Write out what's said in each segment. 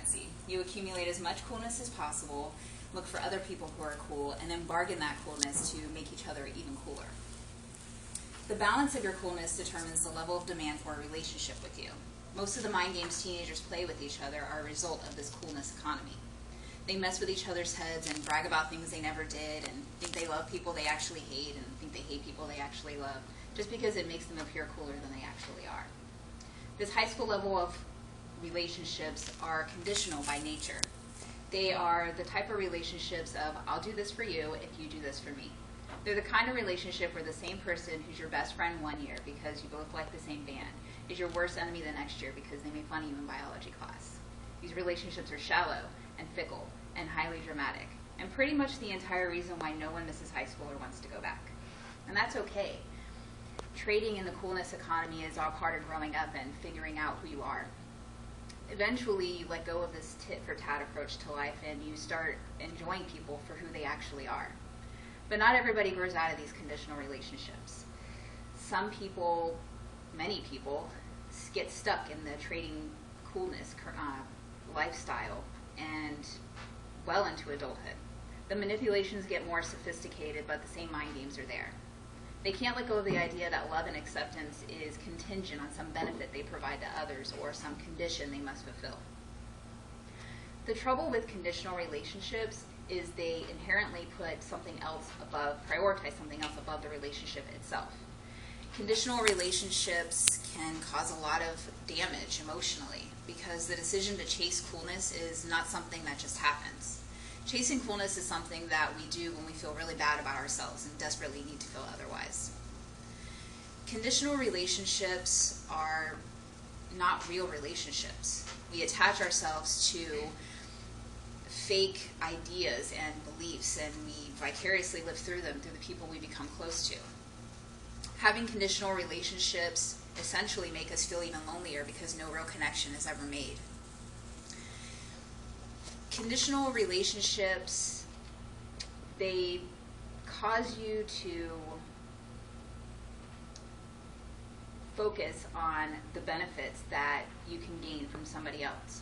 currency. You accumulate as much coolness as possible, look for other people who are cool, and then bargain that coolness to make each other even cooler. The balance of your coolness determines the level of demand for a relationship with you. Most of the mind games teenagers play with each other are a result of this coolness economy. They mess with each other's heads and brag about things they never did and think they love people they actually hate and think they hate people they actually love, just because it makes them appear cooler than they actually are. This high school level of relationships are conditional by nature. They are the type of relationships of, I'll do this for you if you do this for me. They're the kind of relationship where the same person who's your best friend one year because you both like the same band is your worst enemy the next year because they made fun of you in biology class. These relationships are shallow and fickle and highly dramatic, and pretty much the entire reason why no one misses high school or wants to go back. And that's okay. Trading in the coolness economy is all part of growing up and figuring out who you are. Eventually, you let go of this tit-for-tat approach to life and you start enjoying people for who they actually are. But not everybody grows out of these conditional relationships. Some people, many people, get stuck in the trading coolness lifestyle and well into adulthood. The manipulations get more sophisticated, but the same mind games are there. They can't let go of the idea that love and acceptance is contingent on some benefit they provide to others or some condition they must fulfill. The trouble with conditional relationships is they inherently put something else above, prioritize something else above the relationship itself. Conditional relationships can cause a lot of damage emotionally because the decision to chase coolness is not something that just happens. Chasing coolness is something that we do when we feel really bad about ourselves and desperately need to feel otherwise. Conditional relationships are not real relationships. We attach ourselves to fake ideas and beliefs, and we vicariously live through them through the people we become close to. Having conditional relationships essentially make us feel even lonelier because no real connection is ever made. Conditional relationships, they cause you to focus on the benefits that you can gain from somebody else.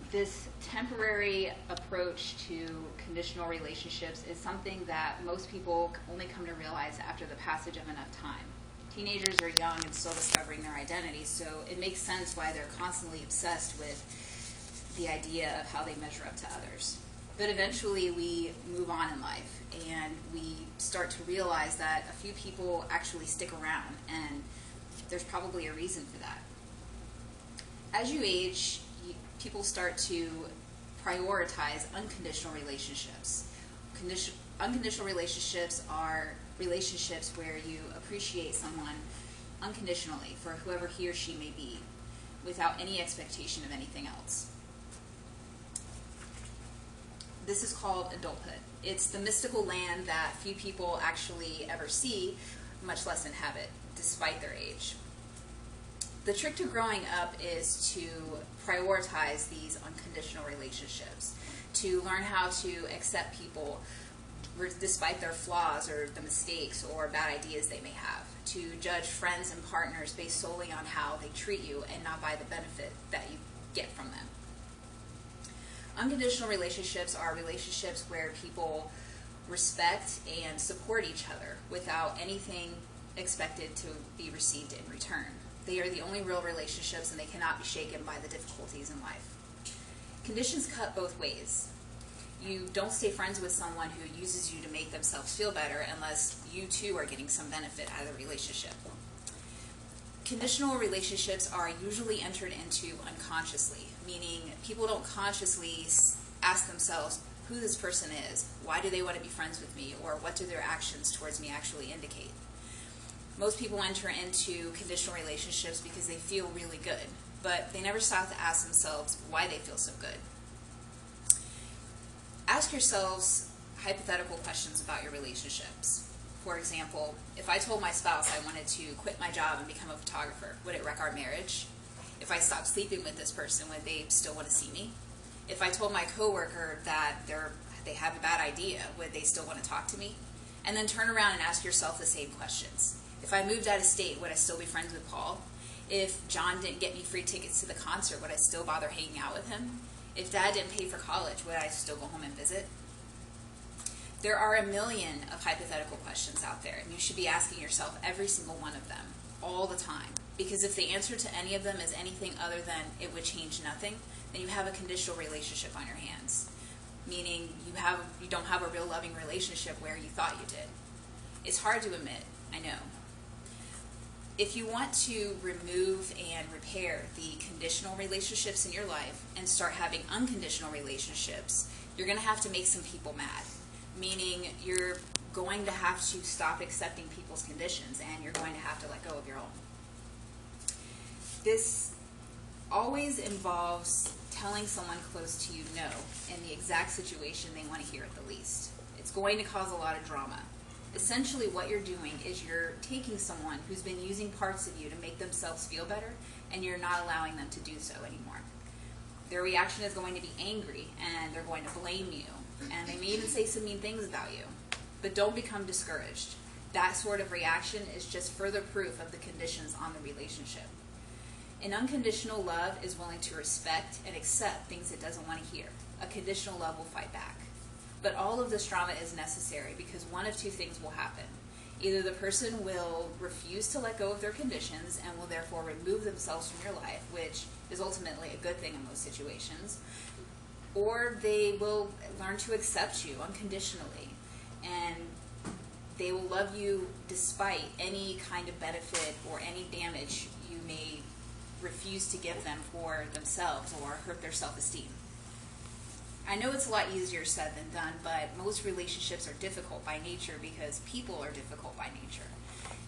This temporary approach to conditional relationships is something that most people only come to realize after the passage of enough time. Teenagers are young and still discovering their identity, so it makes sense why they're constantly obsessed with the idea of how they measure up to others. But eventually we move on in life and we start to realize that a few people actually stick around, and there's probably a reason for that. As you age, people start to prioritize unconditional relationships. Unconditional relationships are relationships where you appreciate someone unconditionally for whoever he or she may be, without any expectation of anything else. This is called adulthood. It's the mystical land that few people actually ever see, much less inhabit, despite their age. The trick to growing up is to prioritize these unconditional relationships, to learn how to accept people despite their flaws or the mistakes or bad ideas they may have, to judge friends and partners based solely on how they treat you and not by the benefit that you get from them. Unconditional relationships are relationships where people respect and support each other without anything expected to be received in return. They are the only real relationships, and they cannot be shaken by the difficulties in life. Conditions cut both ways. You don't stay friends with someone who uses you to make themselves feel better unless you too are getting some benefit out of the relationship. Conditional relationships are usually entered into unconsciously, meaning people don't consciously ask themselves who this person is, why do they want to be friends with me, or what do their actions towards me actually indicate. Most people enter into conditional relationships because they feel really good, but they never stop to ask themselves why they feel so good. Ask yourselves hypothetical questions about your relationships. For example, if I told my spouse I wanted to quit my job and become a photographer, would it wreck our marriage? If I stopped sleeping with this person, would they still want to see me? If I told my coworker that they have a bad idea, would they still want to talk to me? And then turn around and ask yourself the same questions. If I moved out of state, would I still be friends with Paul? If John didn't get me free tickets to the concert, would I still bother hanging out with him? If Dad didn't pay for college, would I still go home and visit? There are a million of hypothetical questions out there, and you should be asking yourself every single one of them all the time. Because if the answer to any of them is anything other than it would change nothing, then you have a conditional relationship on your hands. Meaning you don't have a real loving relationship where you thought you did. It's hard to admit, I know. If you want to remove and repair the conditional relationships in your life and start having unconditional relationships, you're going to have to make some people mad. Meaning you're going to have to stop accepting people's conditions and you're going to have to let go of your own. This always involves telling someone close to you no in the exact situation they want to hear at the least. It's going to cause a lot of drama. Essentially what you're doing is you're taking someone who's been using parts of you to make themselves feel better, and you're not allowing them to do so anymore. Their reaction is going to be angry, and they're going to blame you, and they may even say some mean things about you. But don't become discouraged. That sort of reaction is just further proof of the conditions on the relationship. An unconditional love is willing to respect and accept things it doesn't want to hear. A conditional love will fight back. But all of this drama is necessary because one of two things will happen. Either the person will refuse to let go of their conditions and will therefore remove themselves from your life, which is ultimately a good thing in most situations, or they will learn to accept you unconditionally, and they will love you despite any kind of benefit or any damage you may refuse to give them for themselves or hurt their self-esteem. I know it's a lot easier said than done, but most relationships are difficult by nature because people are difficult by nature.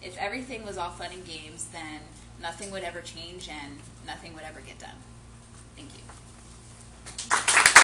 If everything was all fun and games, then nothing would ever change and nothing would ever get done.